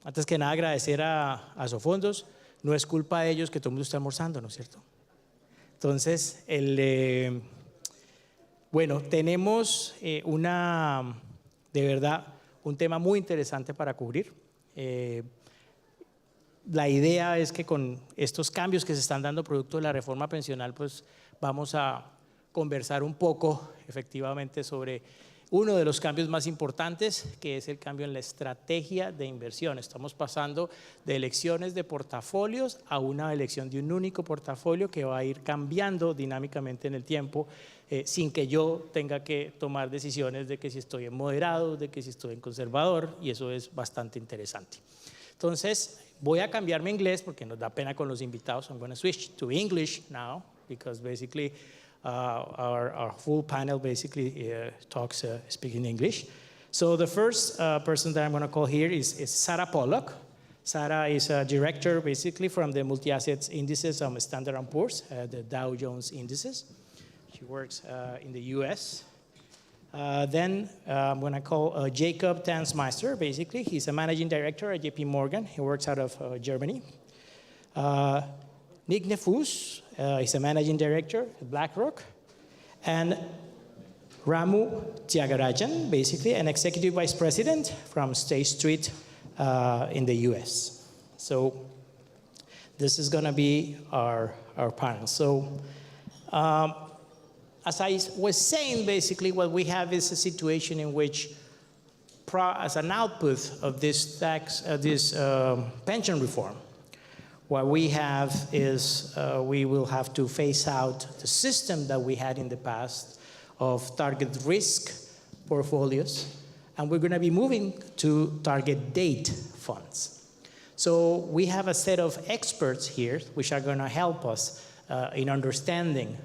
Antes que nada, agradecer a Sofondos. No es culpa de ellos que todo el mundo está almorzando, ¿no es cierto? Entonces, bueno, tenemos de verdad, un tema muy interesante para cubrir. La idea es que con estos cambios que se están dando producto de la reforma pensional, pues vamos a conversar un poco efectivamente sobre uno de los cambios más importantes, que es el cambio en la estrategia de inversión. Estamos pasando de elecciones de portafolios a una elección de un único portafolio que va a ir cambiando dinámicamente en el tiempo, sin que yo tenga que tomar decisiones de que si estoy en moderado, de que si estoy en conservador, y eso es bastante interesante. Entonces, voy a cambiarme a inglés porque nos da pena con los invitados. I'm going to switch to English now because basically our full panel basically speaking English. So the first person that I'm going to call here is Sarah Pollock. Sarah is a director basically from the multi-assets indices of Standard & Poor's, the Dow Jones indices. She works in the US. Then I'm going to call Jacob Tansmeister, basically. He's a managing director at JP Morgan. He works out of Germany. Nick Nefus is a managing director at BlackRock. And Ramu Tyagarajan, basically an executive vice president from State Street in the US. So this is going to be our panel. So as I was saying, basically what we have is a situation in which, as an output of this pension reform, what we have is we will have to phase out the system that we had in the past of target risk portfolios, and we're going to be moving to target date funds. So we have a set of experts here which are going to help us in understanding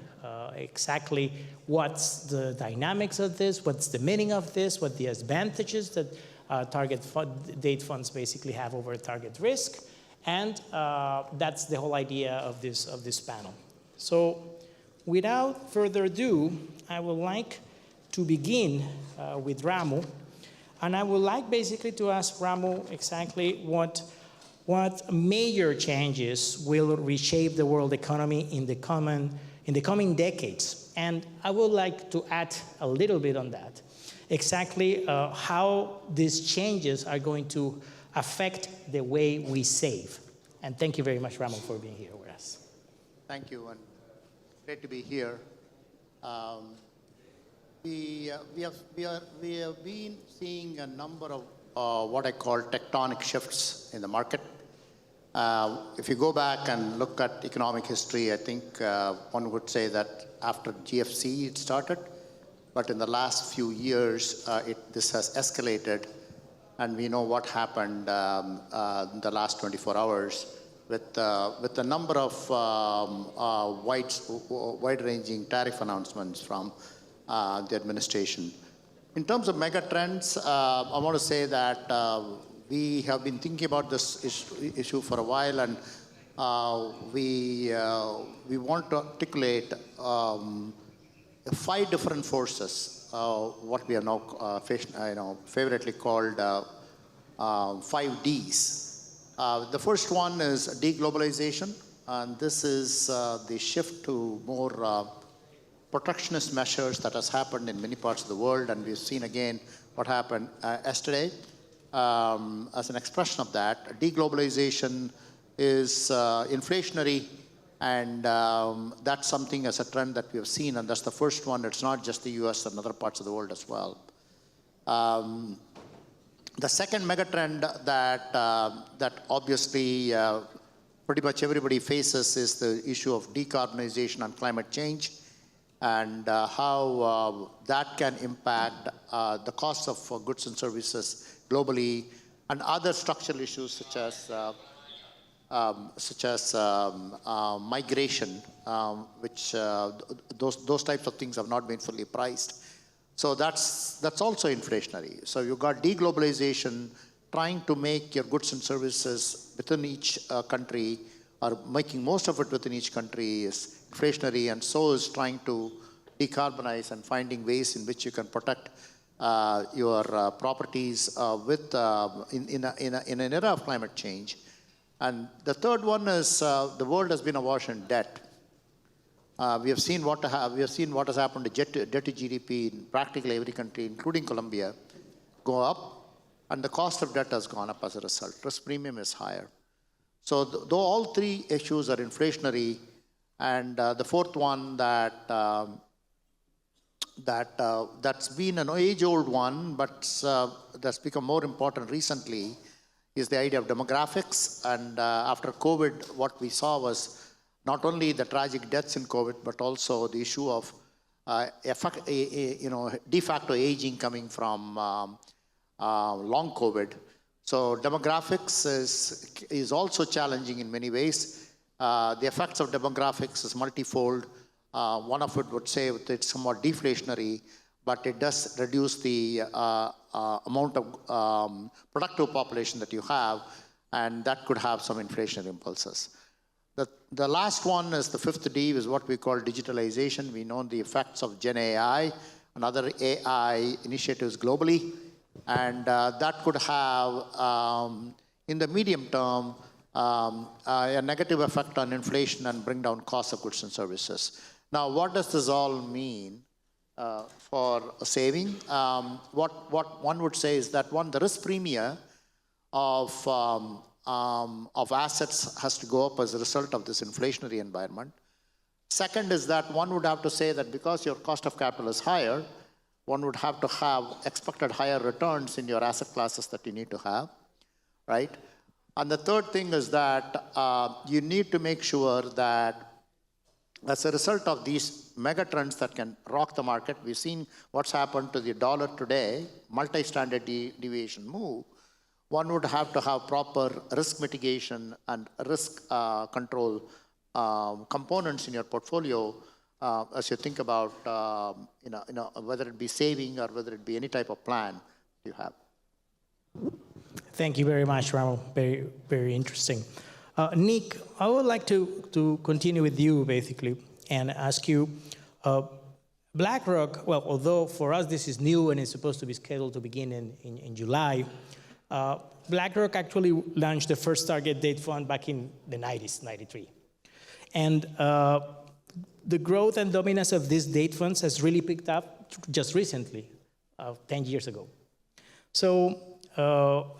exactly what's the dynamics of this, what's the meaning of this, what the advantages that target date funds basically have over target risk. And that's the whole idea of this panel. So without further ado, I would like to begin with Ramu. And I would like basically to ask Ramu exactly what major changes will reshape the world economy in the coming decades. And I would like to add a little bit on that. Exactly how these changes are going to affect the way we save. And thank you very much, Ramu, for being here with us. Thank you, and great to be here. We have been seeing a number of what I call tectonic shifts in the market. If you go back and look at economic history, I think one would say that after GFC it started, but in the last few years this has escalated. And we know what happened in the last 24 hours with a number of wide-ranging tariff announcements from the administration. In terms of mega trends, I want to say that we have been thinking about this issue for a while, and we want to articulate 5 different forces. What we are now favorably called 5 Ds. The first one is deglobalization, and this is the shift to more protectionist measures that has happened in many parts of the world, and we've seen again what happened yesterday. As an expression of that, deglobalization is inflationary, and that's something as a trend that we have seen, and that's the first one. It's not just the US and other parts of the world as well. The second megatrend that obviously pretty much everybody faces is the issue of decarbonization and climate change, and how that can impact the cost of goods and services globally, and other structural issues such as migration, which those types of things have not been fully priced. So that's also inflationary. So you've got deglobalization, trying to make your goods and services within each country, or making most of it within each country, is inflationary, and so is trying to decarbonize and finding ways in which you can protect your properties in an era of climate change. And the third one is the world has been awash in debt. We have seen what has happened to debt to GDP in practically every country, including Colombia, go up, and the cost of debt has gone up as a result. Risk premium is higher. So though all three issues are inflationary, and the fourth one that's been an age-old one, but that's become more important recently, is the idea of demographics. And after COVID, what we saw was not only the tragic deaths in COVID, but also the issue of de facto aging coming from long COVID. So demographics is also challenging in many ways. The effects of demographics is multifold. One of it would say it's somewhat deflationary, but it does reduce the amount of productive population that you have, and that could have some inflationary impulses. The last one is the fifth D, is what we call digitalization. We know the effects of Gen AI and other AI initiatives globally, and that could have, in the medium term, a negative effect on inflation and bring down costs of goods and services. Now, what does this all mean for saving? What one would say is that, one, the risk premium of assets has to go up as a result of this inflationary environment. Second is that one would have to say that because your cost of capital is higher, one would have to have expected higher returns in your asset classes that you need to have, right? And the third thing is that you need to make sure that as a result of these mega trends that can rock the market, we've seen what's happened to the dollar today, multi-standard deviation move. One would have to have proper risk mitigation and risk control components in your portfolio as you think about whether it be saving or whether it be any type of plan you have. Thank you very much, Ramo. Very, very interesting. Nick, I would like to continue with you, basically, and ask you, BlackRock, well, although for us this is new and it's supposed to be scheduled to begin in July, BlackRock actually launched the first target date fund back in the 90s, 93. And the growth and dominance of these date funds has really picked up just recently, 10 years ago. So,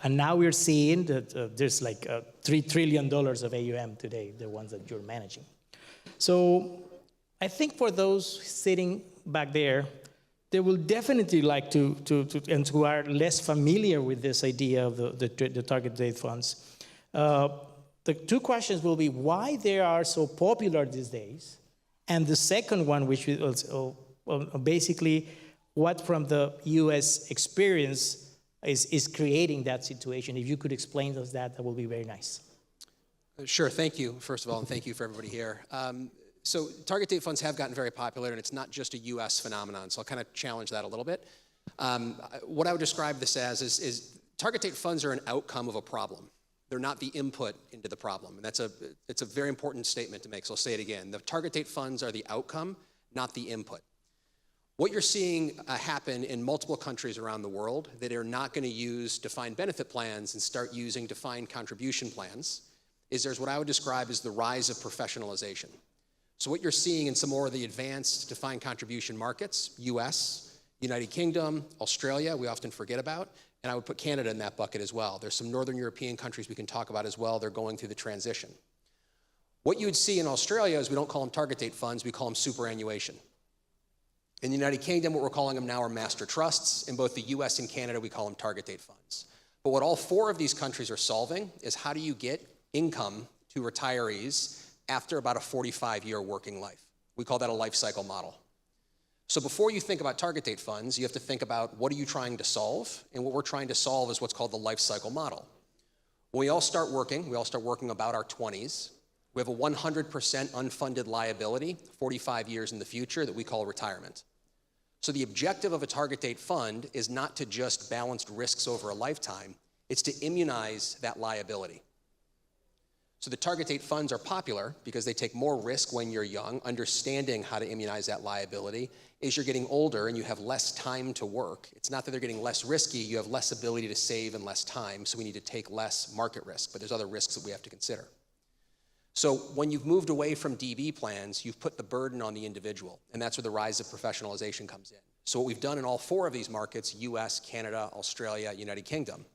and now we're seeing that there's like $3 trillion of AUM today, the ones that you're managing. So I think for those sitting back there, they will definitely like to and who are less familiar with this idea of the target date funds. The two questions will be why they are so popular these days, and the second one, which is basically what from the US experience is creating that situation. If you could explain to us that would be very nice. Sure, thank you, first of all, and thank you for everybody here. So target date funds have gotten very popular, and it's not just a US phenomenon, so I'll kind of challenge that a little bit. What I would describe this as is target date funds are an outcome of a problem. They're not the input into the problem, and it's a very important statement to make, so I'll say it again. The target date funds are the outcome, not the input. What you're seeing happen in multiple countries around the world that are not going to use defined benefit plans and start using defined contribution plans is there's what I would describe as the rise of professionalization. So what you're seeing in some more of the advanced defined contribution markets, US, United Kingdom, Australia, we often forget about, and I would put Canada in that bucket as well. There's some Northern European countries we can talk about as well. They're going through the transition. What you would see in Australia is we don't call them target date funds, we call them superannuation. In the United Kingdom, what we're calling them now are master trusts. In both the US and Canada, we call them target date funds. But what all four of these countries are solving is how do you get income to retirees after about a 45-year working life. We call that a life cycle model. So before you think about target date funds, you have to think about what are you trying to solve? And what we're trying to solve is what's called the life cycle model. When we all start working about our 20s. We have a 100% unfunded liability, 45 years in the future, that we call retirement. So the objective of a target date fund is not to just balance risks over a lifetime, it's to immunize that liability. So the target date funds are popular because they take more risk when you're young, understanding how to immunize that liability. As you're getting older and you have less time to work, it's not that they're getting less risky, you have less ability to save and less time, so we need to take less market risk, but there's other risks that we have to consider. So when you've moved away from DB plans, you've put the burden on the individual, and that's where the rise of professionalization comes in. So what we've done in all four of these markets, US, Canada, Australia, United Kingdom,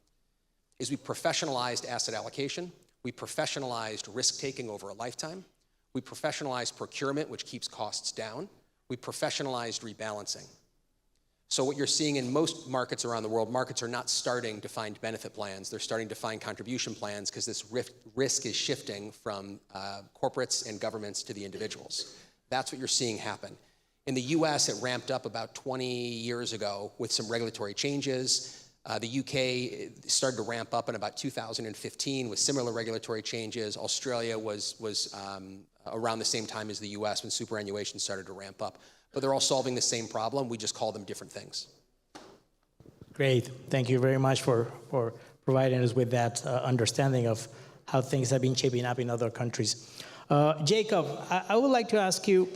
is we professionalized asset allocation, we professionalized risk-taking over a lifetime, we professionalized procurement, which keeps costs down, we professionalized rebalancing. So what you're seeing in most markets around the world, markets are not starting defined benefit plans, they're starting defined contribution plans because this risk is shifting from corporates and governments to the individuals. That's what you're seeing happen. In the US, it ramped up about 20 years ago with some regulatory changes. The UK started to ramp up in about 2015 with similar regulatory changes. Australia was around the same time as the US when superannuation started to ramp up. But they're all solving the same problem. We just call them different things. Great. Thank you very much for providing us with that understanding of how things have been shaping up in other countries. Jacob, I would like to ask you,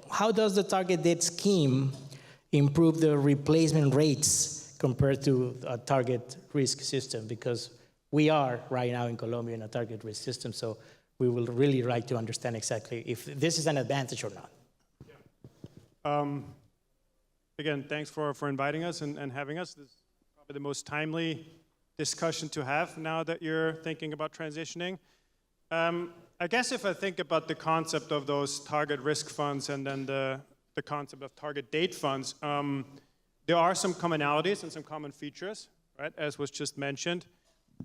how does the target date scheme improve the replacement rates compared to a target risk system? Because we are right now in Colombia in a target risk system, so we will really like to understand exactly if this is an advantage or not. Again, thanks for inviting us and having us. This is probably the most timely discussion to have now that you're thinking about transitioning. I guess if I think about the concept of those target risk funds and then the concept of target date funds, there are some commonalities and some common features, right, as was just mentioned,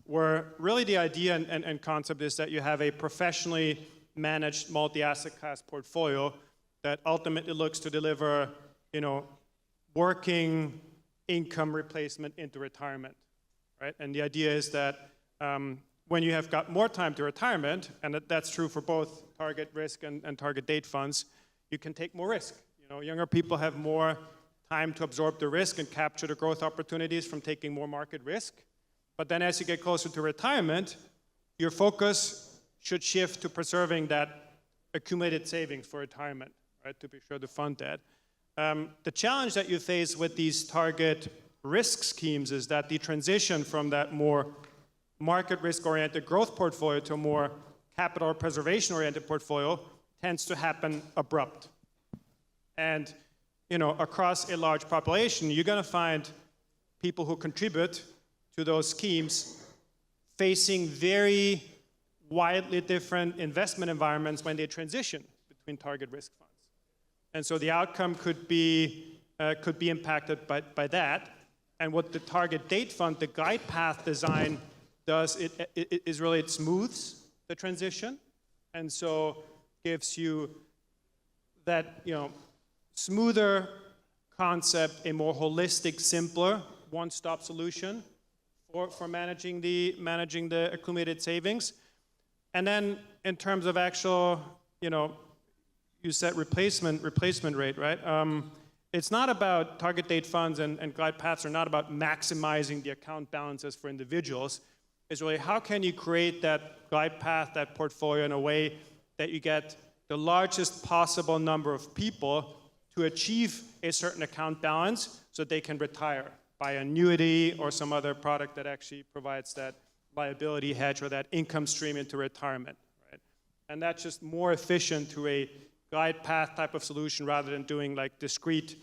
where really the idea and concept is that you have a professionally managed multi-asset class portfolio that ultimately looks to deliver, working income replacement into retirement, right? And the idea is that when you have got more time to retirement, and that's true for both target risk and target date funds, you can take more risk. Younger people have more time to absorb the risk and capture the growth opportunities from taking more market risk. But then as you get closer to retirement, your focus should shift to preserving that accumulated savings for retirement, right, to be sure to fund that. The challenge that you face with these target risk schemes is that the transition from that more market risk-oriented growth portfolio to a more capital preservation-oriented portfolio tends to happen abrupt. And across a large population, you're going to find people who contribute to those schemes facing very widely different investment environments when they transition between target risk funds. And so the outcome could be impacted by that. And what the target date fund, the glide path design does, is really it smooths the transition. And so gives you that, smoother concept, a more holistic, simpler, one-stop solution for managing the accumulated savings. And then in terms of actual, you said replacement rate, right? It's not about target date funds and glide paths are not about maximizing the account balances for individuals. It's really how can you create that glide path, that portfolio in a way that you get the largest possible number of people to achieve a certain account balance so they can retire by annuity or some other product that actually provides that liability hedge or that income stream into retirement, right? And that's just more efficient to a glide path type of solution rather than doing like discrete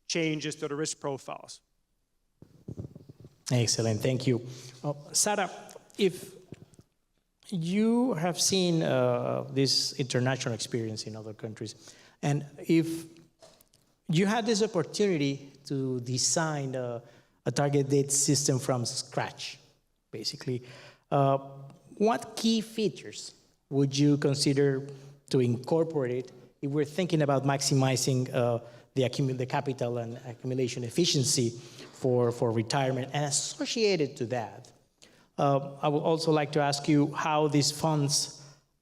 changes to the risk profiles. Excellent, thank you. Sarah, if you have seen this international experience in other countries, and if you had this opportunity to design a target date system from scratch, basically, what key features would you consider to incorporate if we're thinking about maximizing the capital and accumulation efficiency for retirement? And associated to that, I would also like to ask you how these funds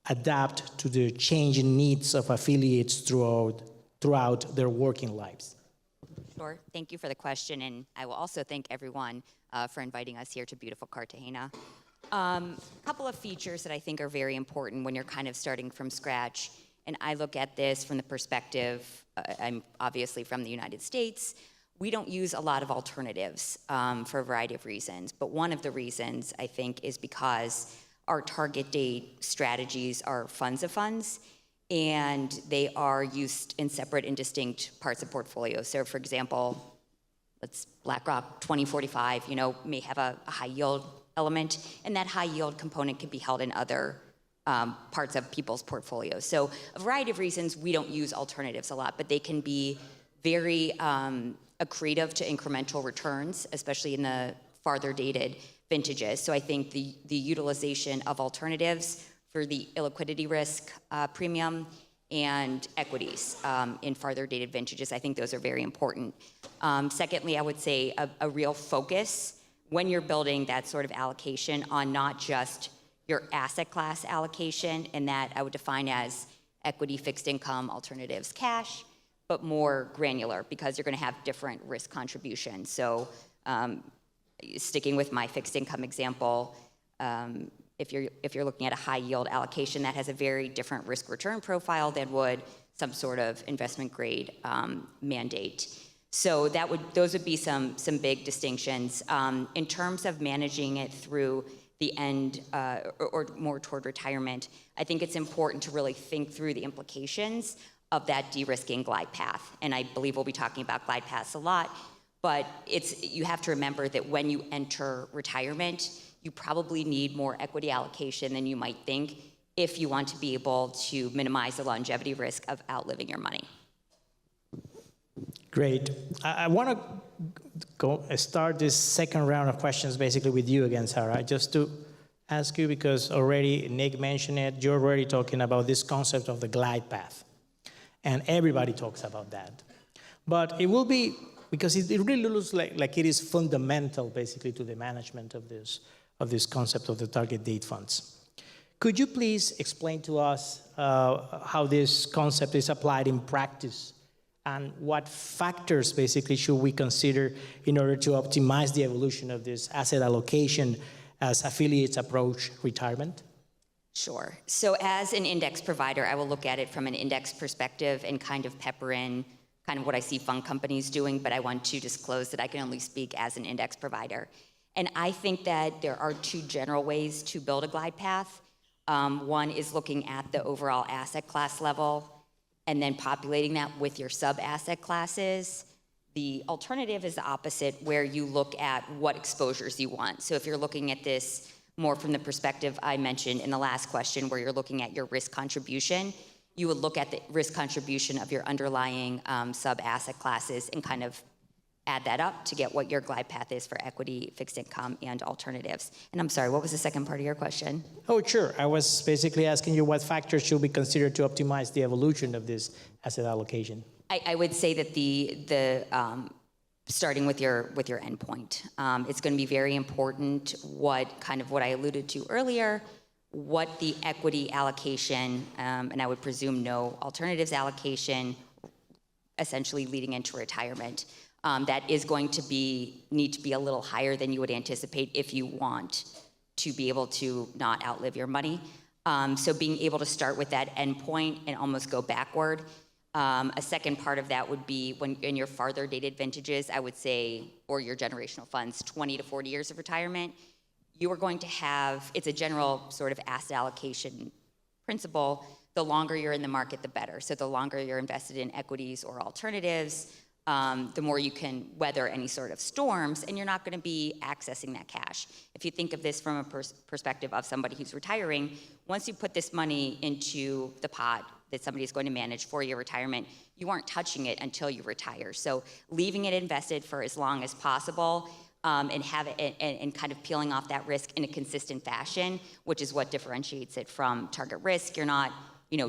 adapt to the changing needs of affiliates throughout their working lives. Sure. Thank you for the question, and I will also thank everyone for inviting us here to beautiful Cartagena. A couple of features that I think are very important when you're kind of starting from scratch. And I look at this from the perspective, I'm obviously from the United States. We don't use a lot of alternatives for a variety of reasons. But one of the reasons, I think, is because our target date strategies are funds of funds, and they are used in separate and distinct parts of portfolios. So for example, let's BlackRock 2045, may have a high yield element, and that high yield component can be held in other parts of people's portfolios. So a variety of reasons we don't use alternatives a lot, but they can be very accretive to incremental returns, especially in the farther dated vintages. So I think the utilization of alternatives for the illiquidity risk premium and equities in farther dated vintages, I think those are very important. Secondly, I would say a real focus when you're building that sort of allocation on not just your asset class allocation, and that I would define as equity, fixed income, alternatives, cash, but more granular because you're going to have different risk contributions. So sticking with my fixed income example, if you're looking at a high yield allocation, that has a very different risk return profile than would some sort of investment grade mandate. So those would be some big distinctions. In terms of managing it through the end or more toward retirement, I think it's important to really think through the implications of that de-risking glide path. And I believe we'll be talking about glide paths a lot, but you have to remember that when you enter retirement, you probably need more equity allocation than you might think if you want to be able to minimize the longevity risk of outliving your money. Great. I want to start this second round of questions basically with you again, Sarah, just to ask you, because already Nick mentioned it, you're already talking about this concept of the glide path. And everybody talks about that. But it will be, because it really looks like it is fundamental basically to the management of this concept of the target date funds. Could you please explain to us how this concept is applied in practice? And what factors basically should we consider in order to optimize the evolution of this asset allocation as affiliates approach retirement? Sure. So as an index provider, I will look at it from an index perspective and kind of pepper in kind of what I see fund companies doing, but I want to disclose that I can only speak as an index provider. And I think that there are two general ways to build a glide path. One is looking at the overall asset class level and then populating that with your sub-asset classes. The alternative is the opposite, where you look at what exposures you want. So if you're looking at this more from the perspective I mentioned in the last question, where you're looking at your risk contribution, you would look at the risk contribution of your underlying sub-asset classes and kind of add that up to get what your glide path is for equity, fixed income, and alternatives. And I'm sorry, what was the second part of your question? Oh, sure. I was basically asking you what factors should be considered to optimize the evolution of this asset allocation. I would say that the starting with your endpoint, it's going to be very important what I alluded to earlier, what the equity allocation, and I would presume no alternatives allocation, essentially leading into retirement. That is going to need to be a little higher than you would anticipate if you want to be able to not outlive your money. So being able to start with that endpoint and almost go backward. A second part of that would be when in your farther dated vintages, I would say, or your generational funds, 20 to 40 years of retirement, you are going to have, it's a general sort of asset allocation principle, the longer you're in the market, the better. So the longer you're invested in equities or alternatives, the more you can weather any sort of storms, and you're not going to be accessing that cash. If you think of this from a perspective of somebody who's retiring, once you put this money into the pot that somebody is going to manage for your retirement, you aren't touching it until you retire. So leaving it invested for as long as possible and have it and kind of peeling off that risk in a consistent fashion, which is what differentiates it from target risk. You're not,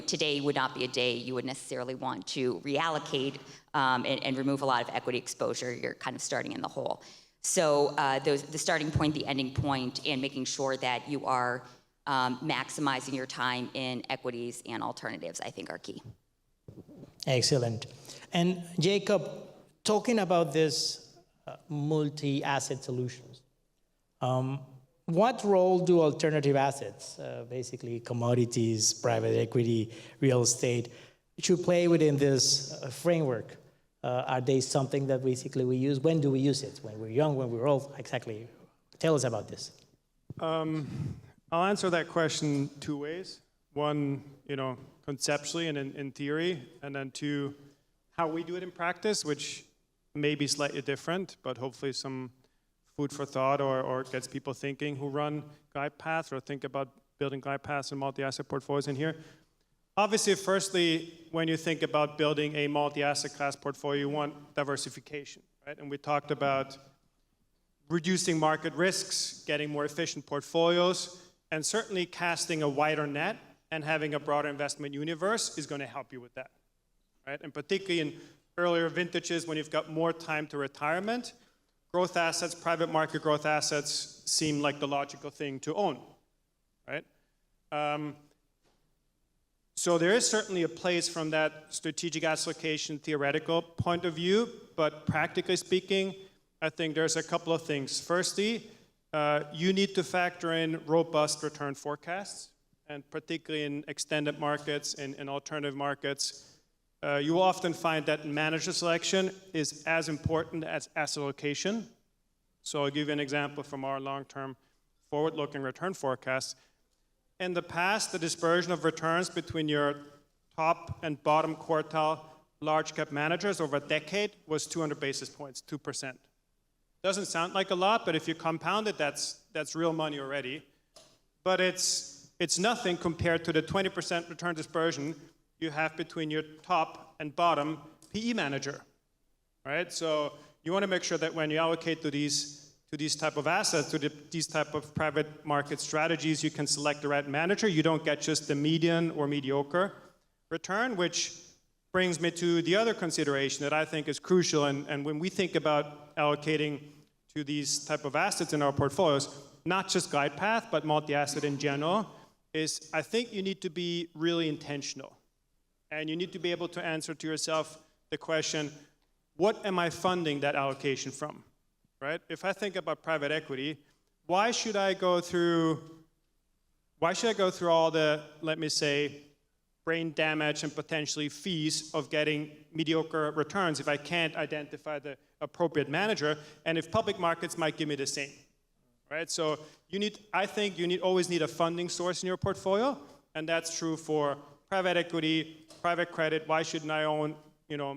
today would not be a day you would necessarily want to reallocate and remove a lot of equity exposure. You're kind of starting in the hole. So the starting point, the ending point, and making sure that you are maximizing your time in equities and alternatives, I think are key. Excellent. And Jacob, talking about this multi-asset solutions, what role do alternative assets, basically commodities, private equity, real estate, should play within this framework? Are they something that basically we use? When do we use it? When we're young, when we're old? Exactly. Tell us about this. I'll answer that question two ways. One, conceptually and in theory, and then two, how we do it in practice, which may be slightly different, but hopefully some food for thought or gets people thinking who run glide paths or think about building glide paths and multi-asset portfolios in here. Obviously, firstly, when you think about building a multi-asset class portfolio, you want diversification, right? And we talked about reducing market risks, getting more efficient portfolios, and certainly casting a wider net and having a broader investment universe is going to help you with that, right? And particularly in earlier vintages when you've got more time to retirement, growth assets, private market growth assets seem like the logical thing to own, right? So there is certainly a place from that strategic asset allocation theoretical point of view, but practically speaking, I think there's a couple of things. Firstly, you need to factor in robust return forecasts, and particularly in extended markets and in alternative markets, you will often find that manager selection is as important as asset allocation. So I'll give you an example from our long-term forward-looking return forecasts. In the past, the dispersion of returns between your top and bottom quartile large cap managers over a decade was 200 basis points, 2%. Doesn't sound like a lot, but if you compound it, that's real money already. But it's nothing compared to the 20% return dispersion you have between your top and bottom PE manager, right? So you want to make sure that when you allocate to these type of assets, these type of private market strategies, you can select the right manager. You don't get just the median or mediocre return, which brings me to the other consideration that I think is crucial. And when we think about allocating to these type of assets in our portfolios, not just glide path, but multi-asset in general, is I think you need to be really intentional. And you need to be able to answer to yourself the question, what am I funding that allocation from, right? If I think about private equity, why should I go through all the, let me say, brain damage and potentially fees of getting mediocre returns if I can't identify the appropriate manager, and if public markets might give me the same, right? So I think you always need a funding source in your portfolio, and that's true for private equity, private credit. Why shouldn't I own,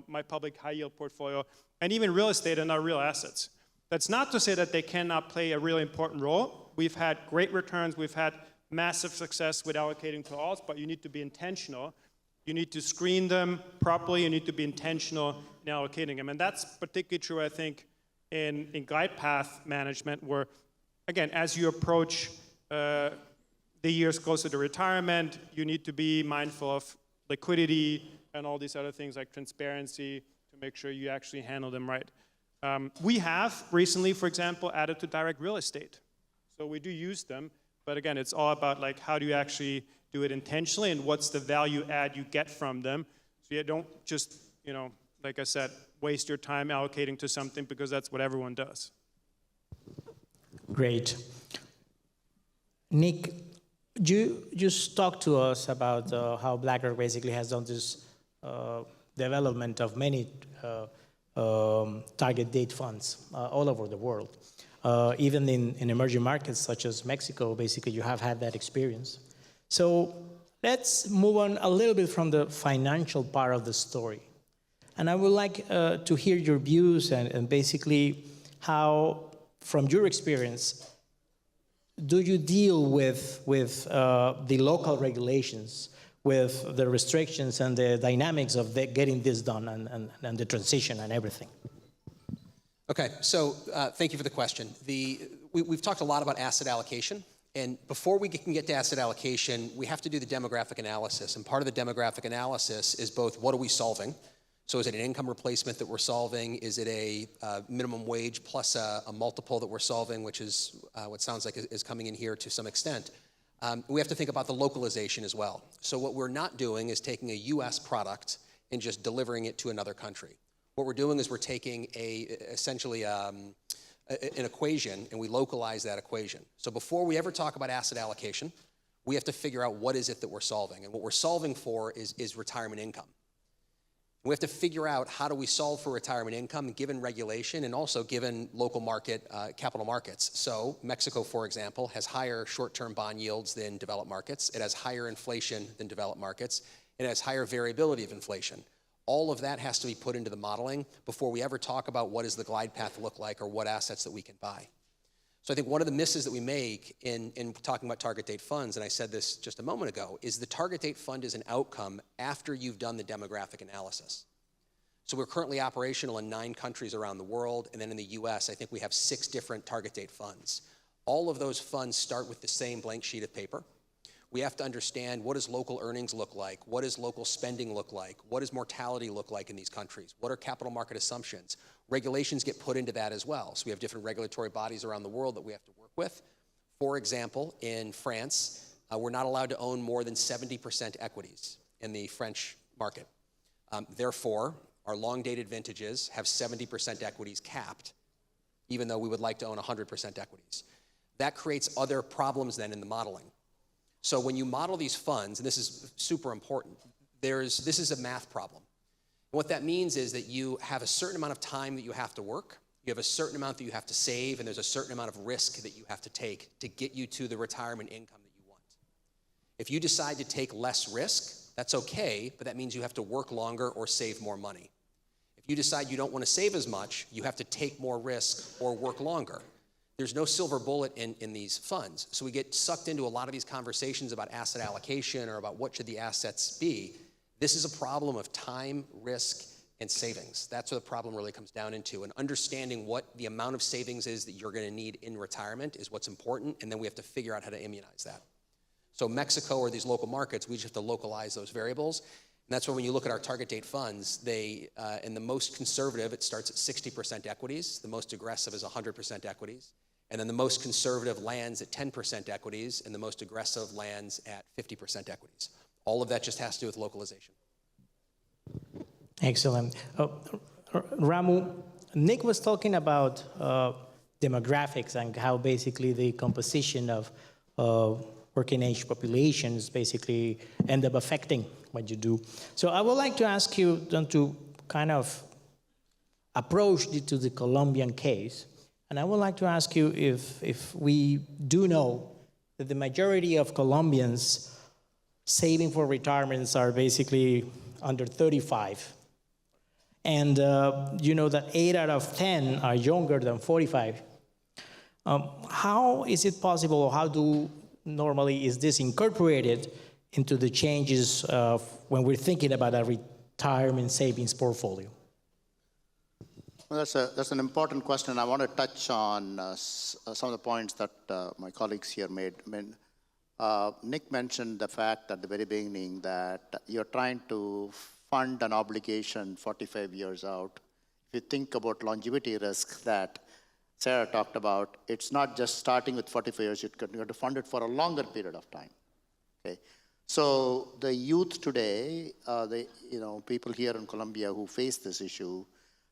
my public high yield portfolio, and even real estate and our real assets? That's not to say that they cannot play a really important role. We've had great returns. We've had massive success with allocating to alts, but you need to be intentional. You need to screen them properly. You need to be intentional in allocating them. And that's particularly true, I think, in glide path management, where, again, as you approach the years closer to retirement, you need to be mindful of liquidity and all these other things like transparency to make sure you actually handle them right. We have recently, for example, added to direct real estate. So we do use them. But again, it's all about like how do you actually do it intentionally and what's the value add you get from them. So you don't just, like I said, waste your time allocating to something because that's what everyone does. Great. Nick, you just talk to us about how BlackRock basically has done this development of many target date funds all over the world. Even in emerging markets such as Mexico, basically you have had that experience. So let's move on a little bit from the financial part of the story. And I would like to hear your views and basically how, from your experience, do you deal with the local regulations, with the restrictions and the dynamics of getting this done and the transition and everything? Okay, so thank you for the question. We've talked a lot about asset allocation, and before we can get to asset allocation, we have to do the demographic analysis. And part of the demographic analysis is both what are we solving? So is it an income replacement that we're solving? Is it a minimum wage plus a multiple that we're solving, which is what sounds like is coming in here to some extent? We have to think about the localization as well. So what we're not doing is taking a US product and just delivering it to another country. What we're doing is we're taking essentially a an equation, and we localize that equation. So before we ever talk about asset allocation, we have to figure out what is it that we're solving. And what we're solving for is retirement income. We have to figure out how do we solve for retirement income given regulation and also given local market, capital markets. So Mexico, for example, has higher short-term bond yields than developed markets. It has higher inflation than developed markets. It has higher variability of inflation. All of that has to be put into the modeling before we ever talk about what does the glide path look like or what assets that we can buy. So I think one of the misses that we make in talking about target date funds, and I said this just a moment ago, is the target date fund is an outcome after you've done the demographic analysis. So we're currently operational in 9 countries around the world, and then in the US, I think we have 6 different target date funds. All of those funds start with the same blank sheet of paper. We have to understand what does local earnings look like? What does local spending look like? What does mortality look like in these countries? What are capital market assumptions? Regulations get put into that as well. So we have different regulatory bodies around the world that we have to work with. For example, in France, we're not allowed to own more than 70% equities in the French market. Therefore, our long-dated vintages have 70% equities capped, even though we would like to own 100% equities. That creates other problems then in the modeling. So when you model these funds, and this is super important, this is a math problem. And what that means is that you have a certain amount of time that you have to work, you have a certain amount that you have to save, and there's a certain amount of risk that you have to take to get you to the retirement income that you want. If you decide to take less risk, that's okay, but that means you have to work longer or save more money. If you decide you don't want to save as much, you have to take more risk or work longer. There's no silver bullet in these funds. So we get sucked into a lot of these conversations about asset allocation or about what should the assets be. This is a problem of time, risk, and savings. That's what the problem really comes down into. And understanding what the amount of savings is that you're going to need in retirement is what's important, and then we have to figure out how to immunize that. So Mexico or these local markets, we just have to localize those variables. And that's why when you look at our target date funds, in the most conservative, it starts at 60% equities. The most aggressive is 100% equities. And then the most conservative lands at 10% equities, and the most aggressive lands at 50% equities. All of that just has to do with localization. Excellent. Ramu, Nick was talking about demographics and how basically the composition of working age populations basically end up affecting what you do. So I would like to ask you to kind of approach to the Colombian case. And I would like to ask you if we do know that the majority of Colombians saving for retirements are basically under 35. And you know that 8 out of 10 are younger than 45. How is it possible, or how normally is this incorporated into the changes when we're thinking about a retirement savings portfolio? Well, that's an important question. I want to touch on some of the points that my colleagues here made. I mean, Nick mentioned the fact at the very beginning that you're trying to fund an obligation 45 years out. If you think about longevity risk that Sarah talked about, it's not just starting with 45 years, you have to fund it for a longer period of time. Okay? So the youth today, people here in Colombia who face this issue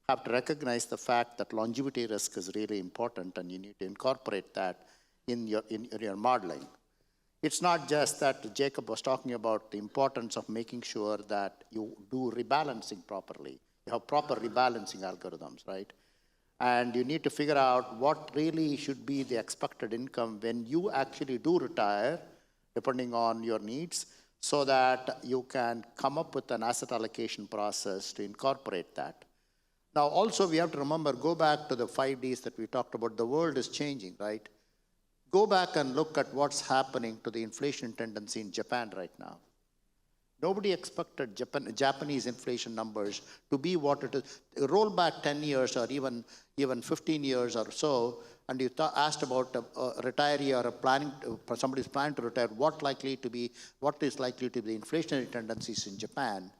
have to recognize the fact that longevity risk is really important, and you need to incorporate that in your modeling. It's not just that Jacob was talking about the importance of making sure that you do rebalancing properly. You have proper rebalancing algorithms, right? And you need to figure out what really should be the expected income when you actually do retire, depending on your needs, so that you can come up with an asset allocation process to incorporate that. Now, also, we have to remember, go back to the 5 Ds that we talked about. The world is changing, right? Go back and look at what's happening to the inflation tendency in Japan right now. Nobody expected Japanese inflation numbers to be what it is. Roll back 10 years or even 15 years or so, and you asked about a retiree or somebody's planning to retire, what is likely to be the inflationary tendencies in Japan.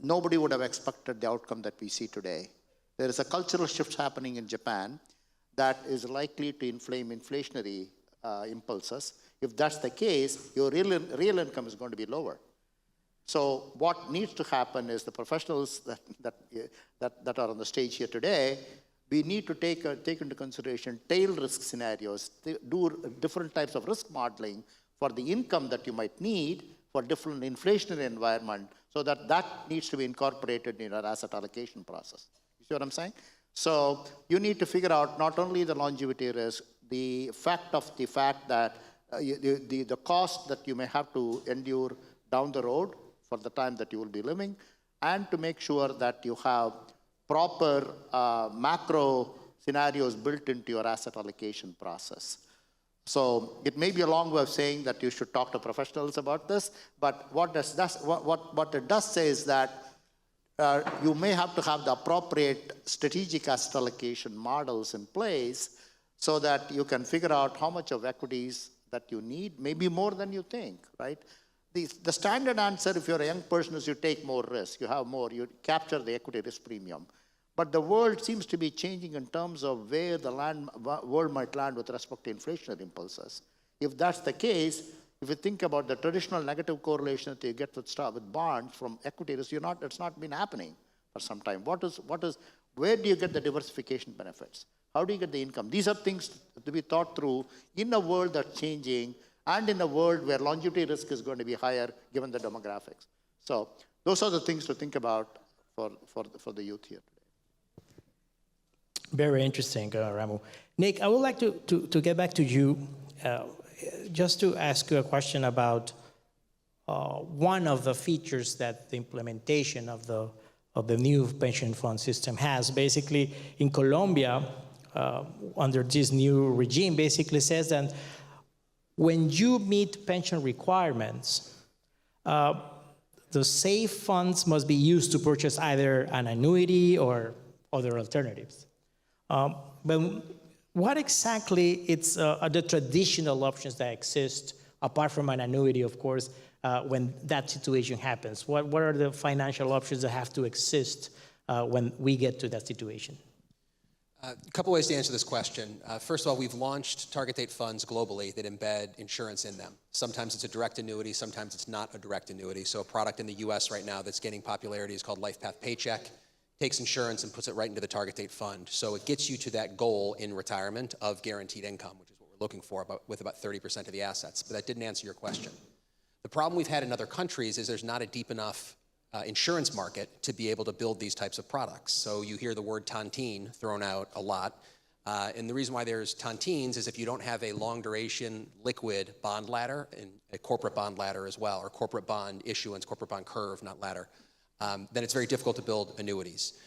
Nobody would have expected the outcome that we see today. There is a cultural shift happening in Japan that is likely to inflame inflationary impulses. If that's the case, your real income is going to be lower. So what needs to happen is the professionals that are on the stage here today we need to take into consideration tail risk scenarios, do different types of risk modeling for the income that you might need for different inflationary environment, so that needs to be incorporated in your asset allocation process. You see what I'm saying? So you need to figure out not only the longevity risk, the fact that the cost that you may have to endure down the road for the time that you will be living, and to make sure that you have proper macro scenarios built into your asset allocation process. So it may be a long way of saying that you should talk to professionals about this, but what it does say is that you may have to have the appropriate strategic asset allocation models in place so that you can figure out how much of equities that you need, maybe more than you think, right? The standard answer, if you're a young person, is you take more risk, you have more, you capture the equity risk premium. But the world seems to be changing in terms of where the world might land with respect to inflationary impulses. If that's the case, if you think about the traditional negative correlation that you get with bonds from equity risk, it's not been happening for some time. Where do you get the diversification benefits? How do you get the income? These are things to be thought through in a world that's changing, and in a world where longevity risk is going to be higher given the demographics. So those are the things to think about for the youth here today. Very interesting, Ramu. Nick, I would like to get back to you just to ask you a question about one of the features that the implementation of the new pension fund system has. Basically, in Colombia, under this new regime, basically says that when you meet pension requirements, the safe funds must be used to purchase either an annuity or other alternatives. But what exactly are the traditional options that exist, apart from an annuity, of course, when that situation happens? What are the financial options that have to exist when we get to that situation? A couple ways to answer this question. First of all, we've launched target date funds globally that embed insurance in them. Sometimes it's a direct annuity, sometimes it's not a direct annuity. So a product in the US right now that's gaining popularity is called LifePath Paycheck. Takes insurance and puts it right into the target date fund. So it gets you to that goal in retirement of guaranteed income, which is what we're looking for with about 30% of the assets. But that didn't answer your question. The problem we've had in other countries is there's not a deep enough insurance market to be able to build these types of products. So you hear the word tontine thrown out a lot. And the reason why there's tontines is if you don't have a long duration liquid bond ladder and a corporate bond ladder as well, or corporate bond issuance, corporate bond curve, not ladder, then it's very difficult to build annuities.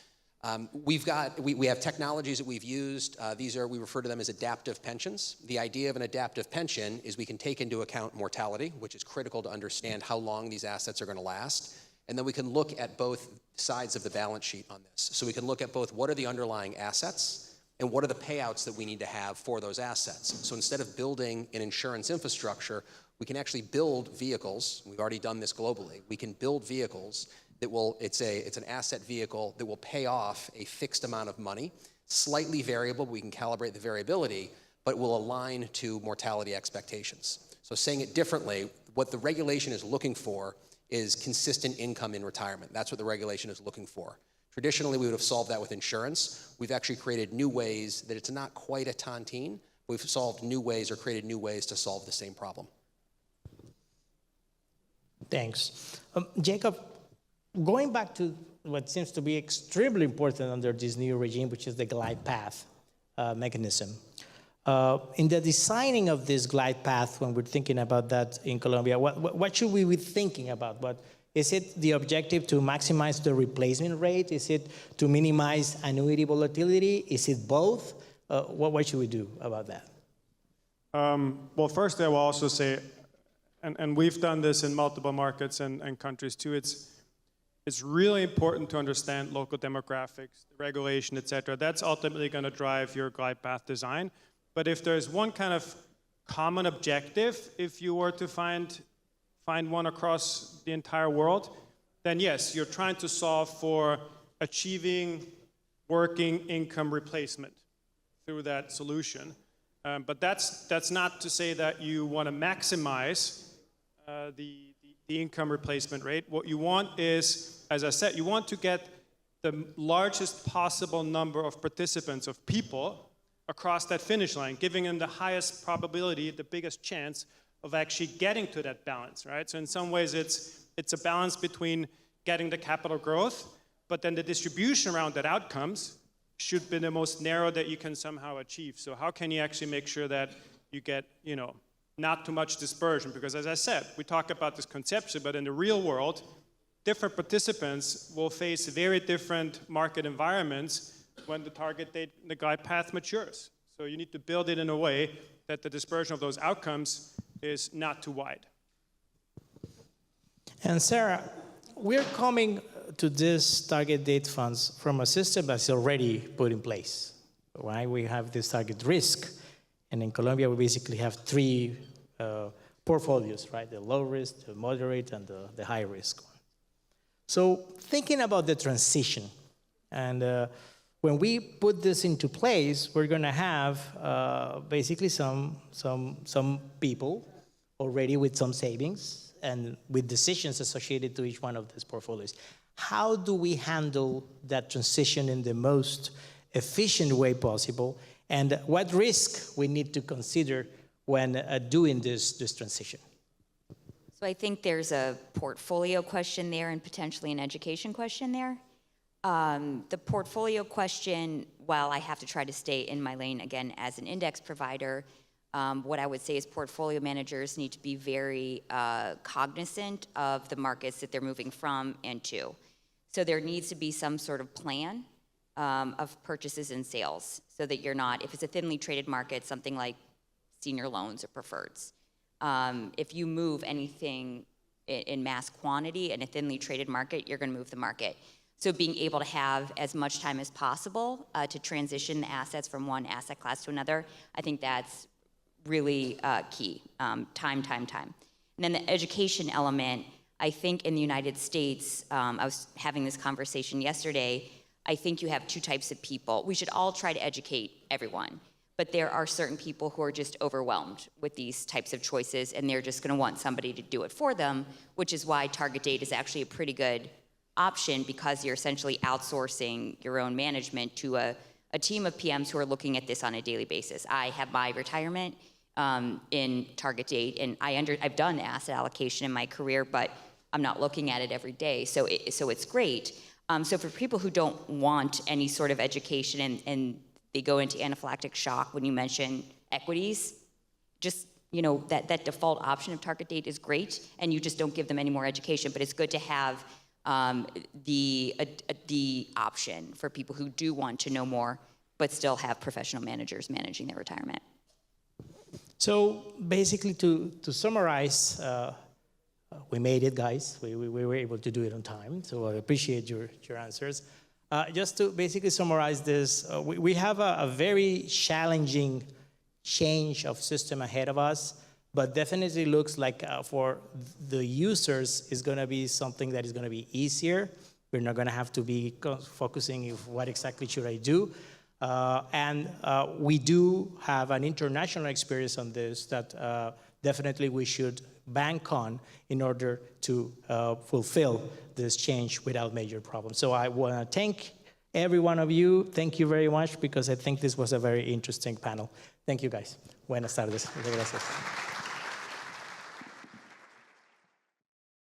We have technologies that we've used. We refer to them as adaptive pensions. The idea of an adaptive pension is we can take into account mortality, which is critical to understand how long these assets are going to last. And then we can look at both sides of the balance sheet on this. So we can look at both what are the underlying assets and what are the payouts that we need to have for those assets. So instead of building an insurance infrastructure, we can actually build vehicles. We've already done this globally. We can build vehicles that it's an asset vehicle that will pay off a fixed amount of money, slightly variable, we can calibrate the variability, but will align to mortality expectations. So saying it differently, what the regulation is looking for is consistent income in retirement. That's what the regulation is looking for. Traditionally, we would have solved that with insurance. We've actually created new ways that it's not quite a tontine. We've solved new ways or created new ways to solve the same problem. Thanks. Jacob, going back to what seems to be extremely important under this new regime, which is the glide path mechanism. In the designing of this glide path, when we're thinking about that in Colombia, what should we be thinking about? Is it the objective to maximize the replacement rate? Is it to minimize annuity volatility? Is it both? What should we do about that? Well, first I will also say, and we've done this in multiple markets and countries too, it's really important to understand local demographics, the regulation, et cetera. That's ultimately going to drive your glide path design. But if there's one kind of common objective, if you were to find one across the entire world, then yes, you're trying to solve for achieving working income replacement through that solution. But that's not to say that you want to maximize the income replacement rate. What you want is, as I said, you want to get the largest possible number of participants, of people, across that finish line, giving them the highest probability, the biggest chance of actually getting to that balance, right? So in some ways, it's a balance between getting the capital growth, but then the distribution around that outcomes should be the most narrow that you can somehow achieve. So how can you actually make sure that you get, not too much dispersion? Because as I said, we talk about this conceptually, but in the real world, different participants will face very different market environments when the target date, the glide path matures. So you need to build it in a way that the dispersion of those outcomes is not too wide. And Sarah, we're coming to this target date funds from a system that's already put in place, right? We have this target risk, and in Colombia we basically have three portfolios, right? The low risk, the moderate, and the high risk one. So thinking about the transition, and when we put this into place, we're going to have basically some people already with some savings and with decisions associated to each one of these portfolios. How do we handle that transition in the most efficient way possible, and what risk we need to consider when doing this transition? So I think there's a portfolio question there and potentially an education question there. The portfolio question, while I have to try to stay in my lane again as an index provider, what I would say is portfolio managers need to be very cognizant of the markets that they're moving from and to. So there needs to be some sort of plan of purchases and sales so that you're not, if it's a thinly traded market, something like senior loans or preferreds. If you move anything in mass quantity in a thinly traded market, you're going to move the market. So being able to have as much time as possible to transition the assets from one asset class to another, I think that's really key. Time. And then the education element, I think in the United States, I was having this conversation yesterday, I think you have two types of people. We should all try to educate everyone, but there are certain people who are just overwhelmed with these types of choices, and they're just going to want somebody to do it for them, which is why target date is actually a pretty good option, because you're essentially outsourcing your own management to a team of PMs who are looking at this on a daily basis. I have my retirement in target date, and I've done asset allocation in my career, but I'm not looking at it every day, so it's great. So for people who don't want any sort of education and they go into anaphylactic shock when you mention equities, just that default option of target date is great, and you just don't give them any more education. But it's good to have the option for people who do want to know more, but still have professional managers managing their retirement. So basically, to summarize, we made it, guys. We were able to do it on time, so I appreciate your answers. Just to basically summarize this, we have a very challenging change of system ahead of us, but definitely looks like for the users is going to be something that is going to be easier. We're not going to have to be focusing on what exactly should I do. And we do have an international experience on this that definitely we should bank on in order to fulfill this change without major problems. So I want to thank every one of you. Thank you very much, because I think this was a very interesting panel. Thank you, guys. Buenas tardes. Muchas gracias.